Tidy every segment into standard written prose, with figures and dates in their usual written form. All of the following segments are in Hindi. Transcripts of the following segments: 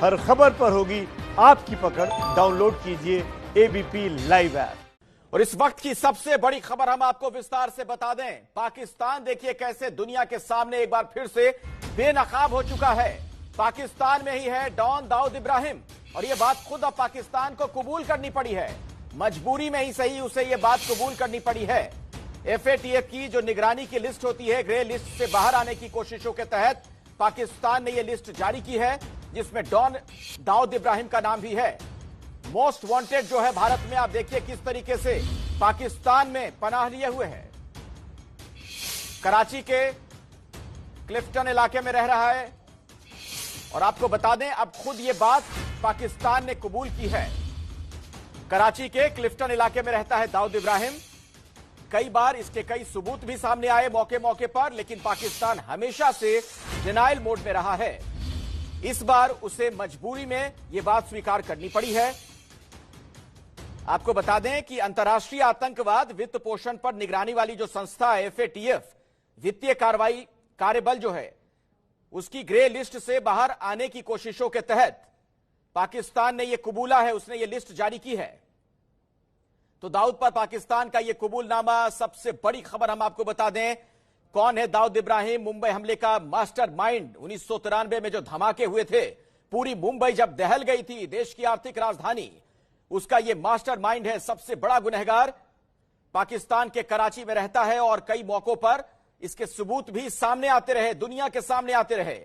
हर खबर पर होगी आपकी पकड़। डाउनलोड कीजिए एबीपी लाइव ऐप। और इस वक्त की सबसे बड़ी खबर हम आपको विस्तार से बता दें। पाकिस्तान देखिए कैसे दुनिया के सामने एक बार फिर से बेनकाब हो चुका है। पाकिस्तान में ही है डॉन दाऊद इब्राहिम, और यह बात खुद अब पाकिस्तान को कबूल करनी पड़ी है। मजबूरी में ही सही उसे यह बात कबूल करनी पड़ी है। एफएटीएफ की जो निगरानी की लिस्ट होती है, ग्रे लिस्ट से बाहर आने की कोशिशों के तहत पाकिस्तान ने यह लिस्ट जारी की है, जिसमें डॉन दाऊद इब्राहिम का नाम भी है। मोस्ट वांटेड जो है भारत में, आप देखिए किस तरीके से पाकिस्तान में पनाह लिए हुए हैं। कराची के क्लिफ्टन इलाके में रह रहा है, और आपको बता दें अब खुद ये बात पाकिस्तान ने कबूल की है। कराची के क्लिफ्टन इलाके में रहता है दाऊद इब्राहिम। कई बार इसके कई सबूत भी सामने आए मौके मौके पर, लेकिन पाकिस्तान हमेशा से डिनायल मोड में रहा है। इस बार उसे मजबूरी में यह बात स्वीकार करनी पड़ी है। आपको बता दें कि अंतर्राष्ट्रीय आतंकवाद वित्त पोषण पर निगरानी वाली जो संस्था है एफएटीएफ, वित्तीय कार्रवाई कार्यबल जो है, उसकी ग्रे लिस्ट से बाहर आने की कोशिशों के तहत पाकिस्तान ने यह कबूला है, उसने यह लिस्ट जारी की है। तो दाऊद पर पाकिस्तान का यह कबूलनामा, सबसे बड़ी खबर हम आपको बता दें। कौन है दाऊद इब्राहिम? मुंबई हमले का मास्टरमाइंड। 1993 में जो धमाके हुए थे, पूरी मुंबई जब दहल गई थी, देश की आर्थिक राजधानी, उसका यह मास्टरमाइंड है, सबसे बड़ा गुनहगार। पाकिस्तान के कराची में रहता है, और कई मौकों पर इसके सबूत भी सामने आते रहे, दुनिया के सामने आते रहे,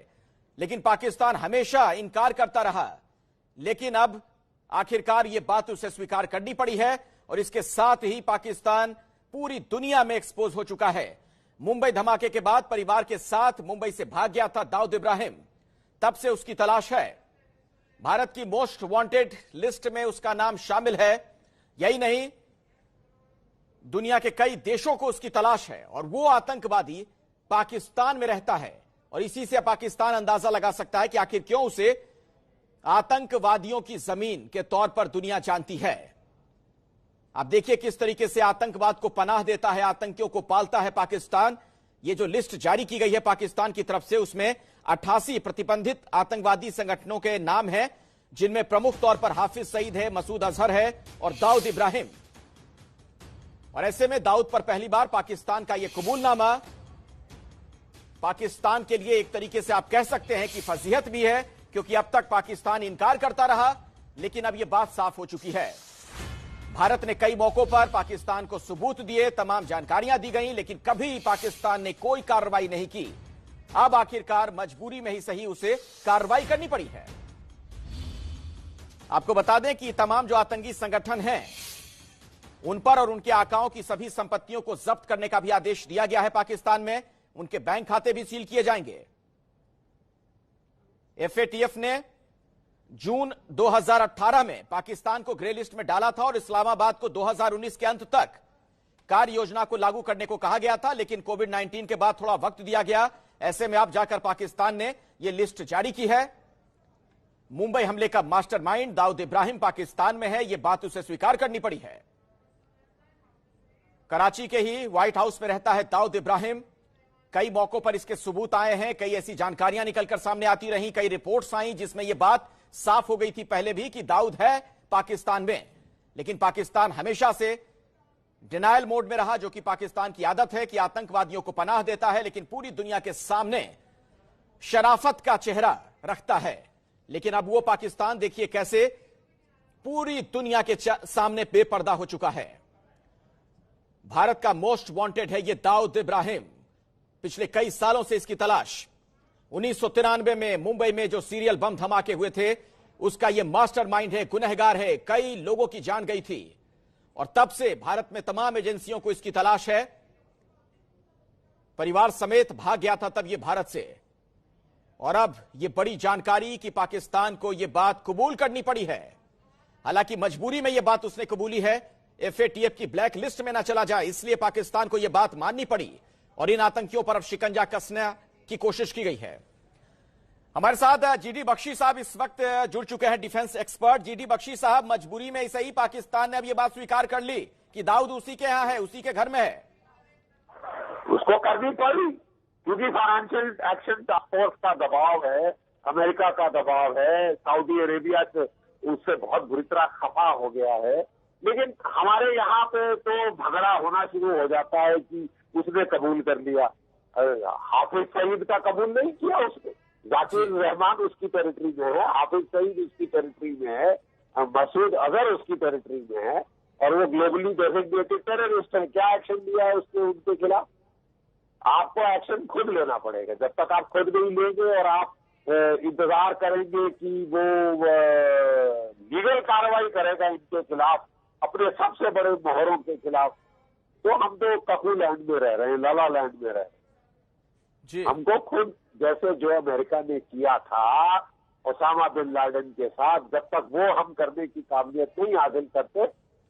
लेकिन पाकिस्तान हमेशा इनकार करता रहा। लेकिन अब आखिरकार यह बात उसे स्वीकार करनी पड़ी है, और इसके साथ ही पाकिस्तान पूरी दुनिया में एक्सपोज हो चुका है। मुंबई धमाके के बाद परिवार के साथ मुंबई से भाग गया था दाऊद इब्राहिम, तब से उसकी तलाश है। भारत की मोस्ट वांटेड लिस्ट में उसका नाम शामिल है। यही नहीं, दुनिया के कई देशों को उसकी तलाश है, और वो आतंकवादी पाकिस्तान में रहता है। और इसी से पाकिस्तान अंदाजा लगा सकता है कि आखिर क्यों उसे आतंकवादियों की जमीन के तौर पर दुनिया जानती है। आप देखिए किस तरीके से आतंकवाद को पनाह देता है, आतंकियों को पालता है पाकिस्तान। ये जो लिस्ट जारी की गई है पाकिस्तान की तरफ से, उसमें 88 प्रतिबंधित आतंकवादी संगठनों के नाम हैं, जिनमें प्रमुख तौर पर हाफिज सईद है, मसूद अजहर है और दाऊद इब्राहिम। और ऐसे में दाऊद पर पहली बार पाकिस्तान का यह कबूलनामा पाकिस्तान के लिए एक तरीके से आप कह सकते हैं कि फजीहत भी है, क्योंकि अब तक पाकिस्तान इनकार करता रहा, लेकिन अब यह बात साफ हो चुकी है। भारत ने कई मौकों पर पाकिस्तान को सबूत दिए, तमाम जानकारियां दी गई, लेकिन कभी पाकिस्तान ने कोई कार्रवाई नहीं की। अब आखिरकार मजबूरी में ही सही उसे कार्रवाई करनी पड़ी है। आपको बता दें कि तमाम जो आतंकी संगठन हैं, उन पर और उनके आकाओं की सभी संपत्तियों को जब्त करने का भी आदेश दिया गया है पाकिस्तान में। उनके बैंक खाते भी सील किए जाएंगे। एफएटीएफ ने जून 2018 में पाकिस्तान को ग्रे लिस्ट में डाला था, और इस्लामाबाद को 2019 के अंत तक कार्य योजना को लागू करने को कहा गया था, लेकिन कोविड-19 के बाद थोड़ा वक्त दिया गया। ऐसे में अब जाकर पाकिस्तान ने यह लिस्ट जारी की है। मुंबई हमले का मास्टरमाइंड दाऊद इब्राहिम पाकिस्तान में है, यह बात उसे स्वीकार करनी पड़ी है। कराची के ही व्हाइट हाउस में रहता है दाऊद इब्राहिम। कई मौकों पर इसके सबूत आए हैं, कई ऐसी जानकारियां निकलकर सामने आती रही, कई रिपोर्ट्स आई जिसमें यह बात साफ हो गई थी पहले भी कि दाऊद है पाकिस्तान में। लेकिन पाकिस्तान हमेशा से डिनायल मोड में रहा, जो कि पाकिस्तान की आदत है कि आतंकवादियों को पनाह देता है, लेकिन पूरी दुनिया के सामने शराफत का चेहरा रखता है। लेकिन अब वो पाकिस्तान देखिए कैसे पूरी दुनिया के सामने बेपर्दा हो चुका है। भारत का मोस्ट वांटेड है ये दाऊद इब्राहिम। पिछले कई सालों से इसकी तलाश। 1993 में मुंबई में जो सीरियल बम धमाके हुए थे, उसका यह मास्टरमाइंड है, गुनहगार है। कई लोगों की जान गई थी, और तब से भारत में तमाम एजेंसियों को इसकी तलाश है। परिवार समेत भाग गया था तब यह भारत से, और अब यह बड़ी जानकारी कि पाकिस्तान को यह बात कबूल करनी पड़ी है। हालांकि मजबूरी में यह बात उसने कबूली है, एफएटीएफ की ब्लैक लिस्ट में ना चला जाए, इसलिए पाकिस्तान को यह बात माननी पड़ी, और इन आतंकियों पर अब शिकंजा कसने की कोशिश की गई है। हमारे साथ जीडी बख्शी साहब इस वक्त जुड़ चुके हैं, डिफेंस एक्सपर्ट। जीडी बख्शी साहब, मजबूरी में सही पाकिस्तान ने अब यह बात स्वीकार कर ली कि दाऊद उसी के यहां है, उसी के घर में है। उसको करनी पड़ी, क्योंकि फाइनेंशियल एक्शन टास्क फोर्स का दबाव है, अमेरिका का दबाव है, सऊदी अरेबिया से उससे बहुत बुरी तरह खफा हो गया है। लेकिन हमारे यहाँ पे तो झगड़ा होना शुरू हो जाता है कि उसने कबूल कर लिया। हाफिज सईद का कबूल नहीं किया उसने, जाकिर रहमान उसकी टेरिटरी में है, हाफिज सईद उसकी टेरिटरी में है, मसूद अजहर उसकी टेरिटरी में है, और वो ग्लोबली डेजिग्नेटेड टेररिस्ट है। क्या एक्शन लिया है उसने उनके खिलाफ? आपको एक्शन खुद लेना पड़ेगा। जब तक आप खुद नहीं लेंगे और आप इंतजार करेंगे कि वो लीगल कार्रवाई करेगा इनके खिलाफ, अपने सबसे बड़े मोहरों के खिलाफ, तो हम तो ककू लैंड में रह रहे हैं, लाला लैंड में रह रहे हैं जी। हमको खुद जैसे जो अमेरिका ने किया था ओसामा बिन लादेन के साथ, जब तक वो हम करने की काबिलियत नहीं हासिल करते,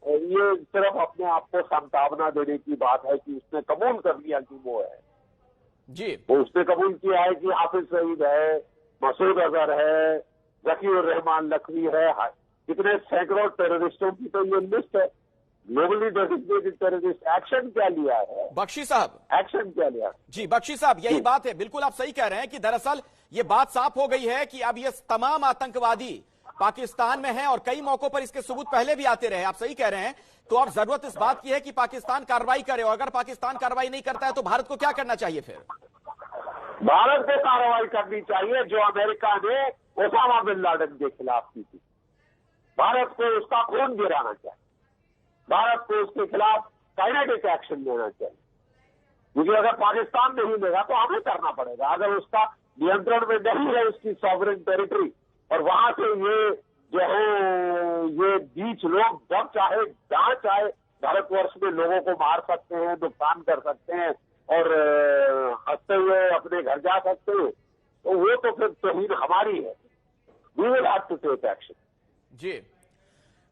ये सिर्फ अपने आप को संभावना देने की बात है कि उसने कबूल कर लिया कि वो है जी। वो उसने कबूल किया है कि हाफिज सईद है, मसूद अजहर है, जकीर रहमान लखवी है, कितने सैकड़ों टेररिस्टों की तो ये लिस्ट है, ग्लोबली डेजिग्नेटेड टेररिस्ट। एक्शन क्या लिया है बख्शी साहब? एक्शन क्या लिया जी बख्शी साहब, यही बात है, बिल्कुल आप सही कह रहे हैं कि दरअसल ये बात साफ हो गई है कि अब ये तमाम आतंकवादी पाकिस्तान में हैं और कई मौकों पर इसके सबूत पहले भी आते रहे। आप सही कह रहे हैं। तो अब जरूरत इस बात की है कि पाकिस्तान कार्रवाई करे, और अगर पाकिस्तान कार्रवाई नहीं करता है तो भारत को क्या करना चाहिए फिर? भारत को कार्रवाई करनी चाहिए जो अमेरिका ने ओसामा बिन लादेन के खिलाफ की थी। भारत को उसका खून गिराना चाहिए, भारत को उसके खिलाफ काइनेटिक एक्शन लेना चाहिए। क्योंकि अगर पाकिस्तान नहीं लेगा तो हमें करना पड़ेगा। अगर उसका नियंत्रण में नहीं है उसकी सॉवरेन टेरिटरी, और वहां से ये जो है ये बीच लोग जब चाहे जहां चाहे भारतवर्ष में लोगों को मार सकते हैं, नुकसान कर सकते हैं और हंसते हुए अपने घर जा सकते हैं, तो वो तो फिर तौहीन हमारी है। We will have to take action. जी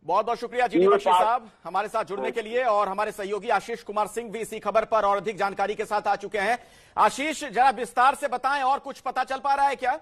बहुत बहुत शुक्रिया जी बख्शी साहब हमारे साथ जुड़ने के लिए, और हमारे सहयोगी आशीष कुमार सिंह भी इसी खबर पर और अधिक जानकारी के साथ आ चुके हैं। आशीष, जरा विस्तार से बताएं, और कुछ पता चल पा रहा है क्या?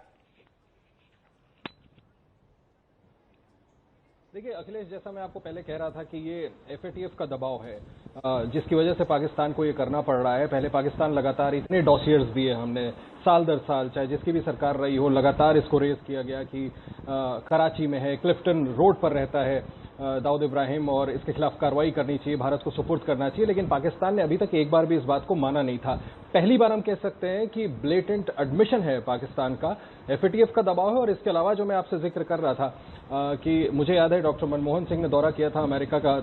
देखिए अखिलेश, जैसा मैं आपको पहले कह रहा था कि ये एफएटीएफ का दबाव है जिसकी वजह से पाकिस्तान को ये करना पड़ रहा है। पहले पाकिस्तान लगातार इतने डॉसियर्स दिए हमने साल दर साल, चाहे जिसकी भी सरकार रही हो, लगातार इसको रेज किया गया कि कराची में है, क्लिफ्टन रोड पर रहता है दाऊद इब्राहिम, और इसके खिलाफ कार्रवाई करनी चाहिए, भारत को सुपुर्द करना चाहिए। लेकिन पाकिस्तान ने अभी तक एक बार भी इस बात को माना नहीं था। पहली बार हम कह सकते हैं कि ब्लेटेंट एडमिशन है पाकिस्तान का, एफएटीएफ का दबाव है। और इसके अलावा जो मैं आपसे जिक्र कर रहा था कि मुझे याद है डॉक्टर मनमोहन सिंह ने दौरा किया था अमेरिका का,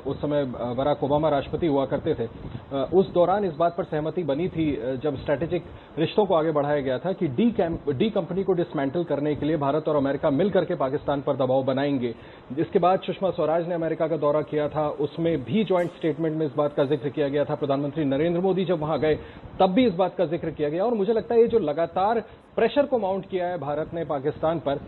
उस समय बराक ओबामा राष्ट्रपति हुआ करते थे। उस दौरान इस बात पर सहमति बनी थी जब स्ट्रैटेजिक रिश्तों को आगे बढ़ाया गया था कि डी कंपनी को डिसमेंटल करने के लिए भारत और अमेरिका मिलकर के पाकिस्तान पर दबाव बनाएंगे। इसके बाद सुषमा स्वराज ने अमेरिका का दौरा किया था, उसमें भी ज्वाइंट स्टेटमेंट में इस बात का जिक्र किया गया था। प्रधानमंत्री नरेंद्र मोदी जब वहां गए तब भी इस बात का जिक्र किया गया। और मुझे लगता है ये जो लगातार प्रेशर को माउंट किया है भारत ने पाकिस्तान पर,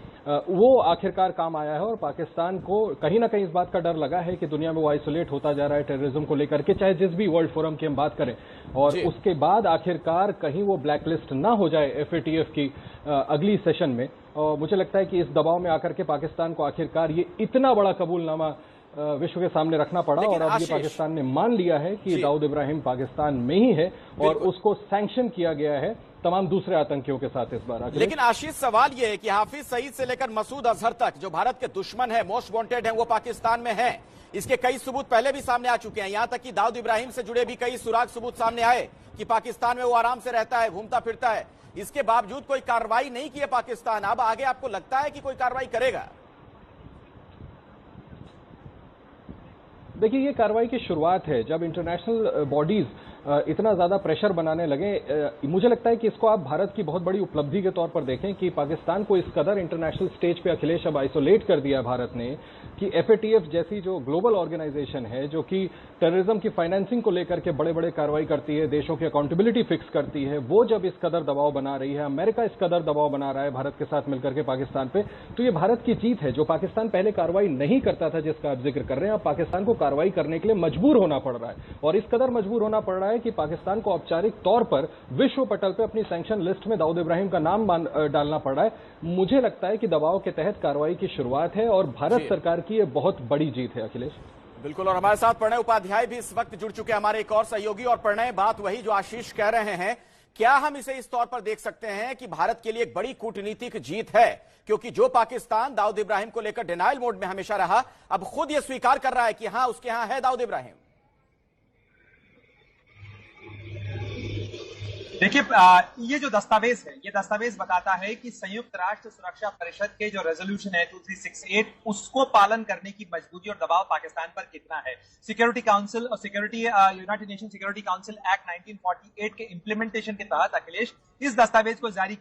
वो आखिरकार काम आया है। और पाकिस्तान को कहीं ना कहीं इस बात का डर लगा है कि दुनिया में वो आइसोलेट होता जा रहा है टेररिज्म को लेकर के, चाहे जिस भी वर्ल्ड फोरम की हम बात करें। और उसके बाद आखिरकार कहीं वो ब्लैकलिस्ट ना हो जाए एफएटीएफ की अगली सेशन में। और मुझे लगता है कि इस दबाव में आकर के पाकिस्तान को आखिरकार ये इतना बड़ा कबूलनामा विश्व के सामने रखना पड़ा, और अब ये पाकिस्तान ने मान लिया है कि दाऊद इब्राहिम पाकिस्तान में ही है, और उसको सैंक्शन किया गया है तमाम दूसरे आतंकियों के साथ इस बार। लेकिन आशीष, सवाल ये है कि हाफिज सईद से लेकर मसूद अजहर तक जो भारत के दुश्मन है, मोस्ट वांटेड है, वो पाकिस्तान में है। इसके कई सबूत पहले भी सामने आ चुके हैं, यहां तक कि दाऊद इब्राहिम से जुड़े भी कई सुराग सबूत सामने आए कि पाकिस्तान में वो आराम से रहता है, घूमता फिरता है। इसके बावजूद कोई कार्रवाई नहीं की है पाकिस्तान। अब आगे आपको लगता है कि कोई कार्रवाई करेगा? देखिए, ये कार्रवाई की शुरुआत है। जब इंटरनेशनल बॉडीज इतना ज्यादा प्रेशर बनाने लगे, मुझे लगता है कि इसको आप भारत की बहुत बड़ी उपलब्धि के तौर पर देखें कि पाकिस्तान को इस कदर इंटरनेशनल स्टेज पे अखिलेश अब आइसोलेट कर दिया भारत ने कि एफएटीएफ जैसी जो ग्लोबल ऑर्गेनाइजेशन है, जो कि टेररिज्म की फाइनेंसिंग को लेकर के बड़े बड़े कार्रवाई करती है, देशों की अकाउंटेबिलिटी फिक्स करती है, वो जब इस कदर दबाव बना रही है, अमेरिका इस कदर दबाव बना रहा है भारत के साथ मिलकर के पाकिस्तान पे, तो ये भारत की जीत है। जो पाकिस्तान पहले कार्रवाई नहीं करता था, जिसका आप जिक्र कर रहे हैं, अब पाकिस्तान को कार्रवाई करने के लिए मजबूर होना पड़ रहा है। और इस कदर मजबूर होना पड़ रहा है कि पाकिस्तान को औपचारिक तौर पर विश्व पटल पे अपनी सैंक्शन लिस्ट में दाऊद इब्राहिम का नाम डालना पड़ रहा है। मुझे लगता है कि दबाव के तहत कार्रवाई की शुरुआत है और भारत सरकार की यह बहुत बड़ी जीत है। अखिलेश बिल्कुल, और हमारे साथ प्रणय उपाध्याय भी इस वक्त जुड़ चुके हैं, हमारे एक और सहयोगी। और प्रणय, बात वही जो आशीष कह रहे हैं क्या हम इसे इस तौर पर देख सकते हैं कि भारत के लिए एक बड़ी कूटनीतिक जीत है, क्योंकि जो पाकिस्तान दाऊद इब्राहिम को लेकर डिनाइल मोड में हमेशा रहा, अब खुद यह स्वीकार कर रहा है कि हां, उसके यहां है दाऊद इब्राहिम। देखिए, ये जो दस्तावेज है, ये दस्तावेज बताता है कि संयुक्त राष्ट्र सुरक्षा परिषद के जो रेजोल्यूशन है 2368, उसको पालन करने की मजबूरी और दबाव पाकिस्तान पर कितना है। सिक्योरिटी काउंसिल और United nation security council act 1948 के इंप्लीमेंटेशन के तहत अखिलेश इस दस्तावेज को जारी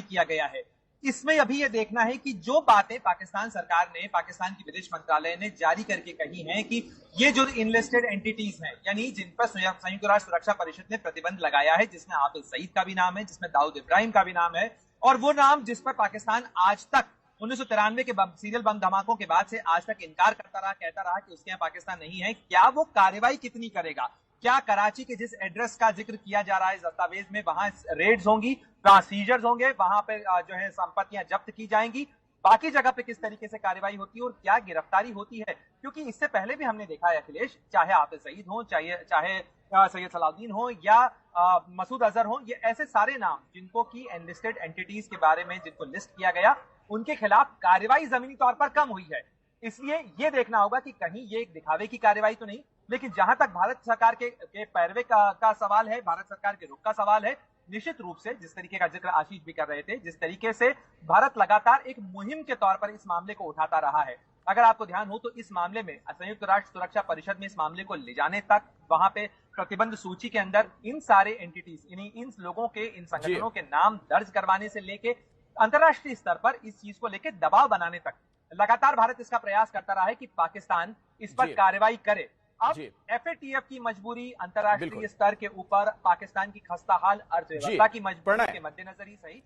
किया गया है। इसमें अभी ये देखना है कि जो बातें पाकिस्तान सरकार ने, पाकिस्तान की विदेश मंत्रालय ने जारी करके कही हैं कि ये जो इनलिस्टेड एंटिटीज हैं, यानी जिन पर संयुक्त राष्ट्र सुरक्षा परिषद ने प्रतिबंध लगाया है, जिसमें हाफिज सईद का भी नाम है, जिसमें दाऊद इब्राहिम का भी नाम है, और वो नाम जिस पर पाकिस्तान आज तक 1993 के सीरियल बम धमाकों के बाद से आज तक इनकार करता रहा, कहता रहा कि उसके यहाँ पाकिस्तान नहीं है, क्या वो कार्रवाई कितनी करेगा? क्या कराची के जिस एड्रेस का जिक्र किया जा रहा है इस दस्तावेज में, वहां रेड्स होंगी, सीजर्स होंगे, वहां पे जो है संपत्तियां जब्त की जाएंगी, बाकी जगह पे किस तरीके से कार्रवाई होती है और क्या गिरफ्तारी होती है? क्योंकि इससे पहले भी हमने देखा है अखिलेश, चाहे हाफिज सईद हो, चाहे सैयद सलाउद्दीन हो या मसूद अजहर हो, ये ऐसे सारे नाम जिनको की एनलिस्टेड एंटिटीज के बारे में जिनको लिस्ट किया गया, उनके खिलाफ कार्रवाई जमीनी तौर पर कम हुई है। इसलिए ये देखना होगा कि कहीं ये एक दिखावे की कार्रवाई तो नहीं। लेकिन जहां तक भारत सरकार के पैरवे का सवाल है, भारत सरकार के रुख का सवाल है, निश्चित रूप से जिस तरीके का जिक्र आशीष भी कर रहे थे, जिस तरीके से भारत लगातार एक मुहिम के तौर पर इस मामले को उठाता रहा है। अगर आपको ध्यान हो तो इस मामले में संयुक्त राष्ट्र सुरक्षा परिषद में इस मामले को ले जाने तक, वहां पे प्रतिबंध सूची के अंदर इन सारे एंटिटीज, यानी इन लोगों के, इन संगठनों के नाम दर्ज करवाने से लेके अंतर्राष्ट्रीय स्तर पर इस चीज को लेकर दबाव बनाने तक लगातार भारत इसका प्रयास करता रहा है कि पाकिस्तान इस पर कार्रवाई करे। अब एफएटीएफ की मजबूरी, अंतर्राष्ट्रीय स्तर के ऊपर पाकिस्तान की खस्ताहाल अर्थव्यवस्था की मजबूरी के मद्देनजर ही सही,